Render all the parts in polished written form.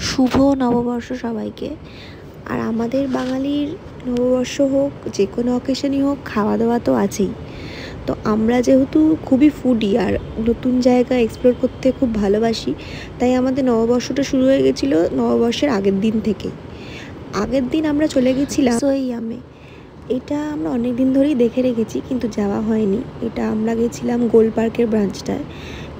শুভ নববর্ষ সবাইকে। আর আমাদের বাঙালির নববর্ষ হোক, যে কোনো অকেশনই হোক, খাওয়া দাওয়া তো আছেই। তো আমরা যেহেতু খুবই ফুডি আর নতুন জায়গা এক্সপ্লোর করতে খুব ভালোবাসি, তাই আমাদের নববর্ষটা শুরু হয়ে গেছিলো নববর্ষের আগের দিন থেকেই। আগের দিন আমরা চলে গেছিলাম সোইয়ামে। এটা আমরা অনেক দিন ধরেই দেখে রেখেছি, কিন্তু যাওয়া হয়নি। এটা আমরা গেছিলাম গোল পার্কের ব্রাঞ্চটায়।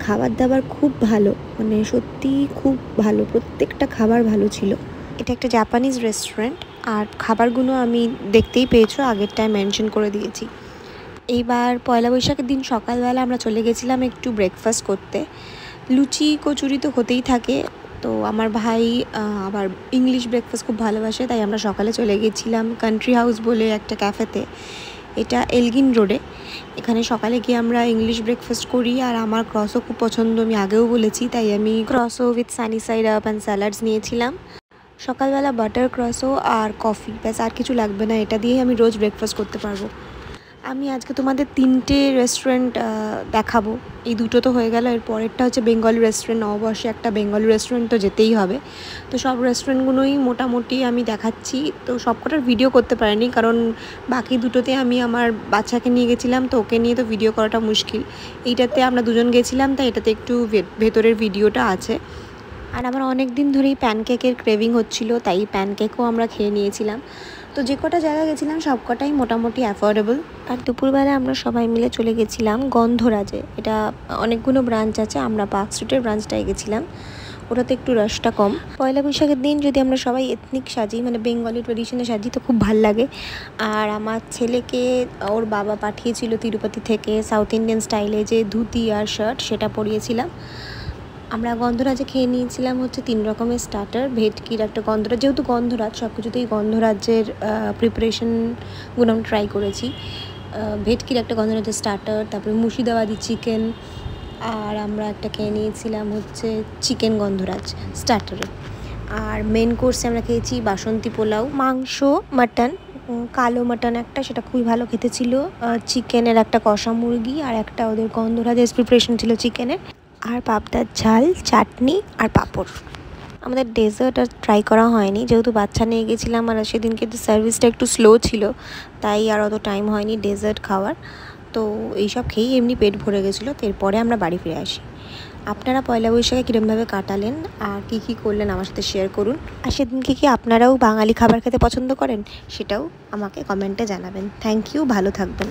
খাবার দাবার খুব ভালো, মানে সত্যিই খুব ভালো, প্রত্যেকটা খাবার ভালো ছিল। এটা একটা জাপানিজ রেস্টুরেন্ট, আর খাবারগুলো আমি দেখতেই পেয়েছো, আগেরটায় মেনশন করে দিয়েছি। এইবার পয়লা বৈশাখের দিন সকালবেলা আমরা চলে গেছিলাম একটু ব্রেকফাস্ট করতে। লুচি কচুরি তো হতেই থাকে, তো আমার ভাই আবার ইংলিশ ব্রেকফাস্ট খুব ভালোবাসে, তাই আমরা সকালে চলে গেছিলাম কান্ট্রি হাউস বলে একটা ক্যাফেতে। এটা এলগিন রোডে। এখানে সকালে গিয়ে আমরা ইংলিশ ব্রেকফাস্ট করি, আর আমার ক্রসও খুব পছন্দ, আমি আগেও বলেছি, তাই আমি ক্রসও with sunny side up and salads নিয়েছিলাম। সকালবেলা বাটার ক্রসও আর কফি, ব্যাস আর কিছু লাগবে না, এটা দিয়েই আমি রোজ ব্রেকফাস্ট করতে পারবো। আমি আজকে তোমাদের 3টে রেস্টুরেন্ট দেখাবো। এই দুটো তো হয়ে গেল, এর পরেরটা হচ্ছে বেঙ্গলি রেস্টুরেন্ট। নববর্ষে একটা বেঙ্গলি রেস্টুরেন্ট তো যেতেই হবে। তো সব রেস্টুরেন্টগুলোই মোটামুটি আমি দেখাচ্ছি। তো সবকটার ভিডিও করতে পারিনি, কারণ বাকি দুটোতে আমি আমার বাচ্চাকে নিয়ে গেছিলাম, তো ওকে নিয়ে তো ভিডিও করাটা মুশকিল। এইটাতে আমরা দুজন গেছিলাম, তাই এটাতে একটু ভেতরের ভিডিওটা আছে। আর আমার অনেক দিন ধরেই প্যানকেকের ক্রেভিং হচ্ছিল, তাই প্যানকেকও আমরা খেয়ে নিয়েছিলাম। তো যে কটা জায়গা গেছিলাম সব কটাই মোটামুটি অ্যাফোর্ডেবল। আর দুপুরবেলা আমরা সবাই মিলে চলে গেছিলাম গন্ধরাজে। এটা অনেকগুলো ব্রাঞ্চ আছে, আমরা পার্ক স্ট্রিটের ব্রাঞ্চটায় গেছিলাম, ওটাতে একটু রাশটা কম। পয়লা বৈশাখের দিন যদি আমরা সবাই এথনিক সাজি, মানে বেঙ্গলি ট্রেডিশনে সাজি, তো খুব ভাল লাগে। আর আমার ছেলেকে ওর বাবা পাঠিয়েছিল তিরুপতি থেকে সাউথ ইন্ডিয়ান স্টাইলে যে ধুতি আর শার্ট, সেটা পরিয়েছিলাম। আমরা গন্ধরাজে খেয়ে নিয়েছিলাম হচ্ছে 3 রকমের স্টার্টার। ভেটকির একটা গন্ধরাজ, যেহেতু গন্ধরাজ সব কিছুতেই গন্ধরাজের প্রিপারেশনগুলো আমরা ট্রাই করেছি। ভেটকির একটা গন্ধরাজের স্টার্টার, তারপরে মুর্শিদাবাদি চিকেন, আর আমরা একটা খেয়ে নিয়েছিলাম হচ্ছে চিকেন গন্ধরাজ স্টার্টারে। আর মেন কোর্সে আমরা খেয়েছি বাসন্তী পোলাও, মাংস, মাটন, কালো মাটন একটা, সেটা খুবই ভালো খেতে ছিল। চিকেনের একটা কষা মুরগি, আর একটা ওদের গন্ধরাজের প্রিপারেশন ছিল চিকেনের, আর পাবদার ঝাল, চাটনি আর পাঁপড়। আমাদের ডেজার্ট আর ট্রাই করা হয়নি, যেহেতু বাচ্চা নিয়ে গেছিলাম, আর সেদিনকে তো সার্ভিসটা একটু স্লো ছিল, তাই আর অত টাইম হয়নি ডেজার্ট খাওয়ার। তো এইসব খেয়েই এমনি পেট ভরে গেছিলো। তো এরপরে আমরা বাড়ি ফিরে আসি। আপনারা পয়লা বৈশাখে কীরকমভাবে কাটালেন আর কী কী করলেন আমার সাথে শেয়ার করুন। আর সেদিনকে কি আপনারাও বাঙালি খাবার খেতে পছন্দ করেন, সেটাও আমাকে কমেন্টে জানাবেন। থ্যাংক ইউ, ভালো থাকবেন।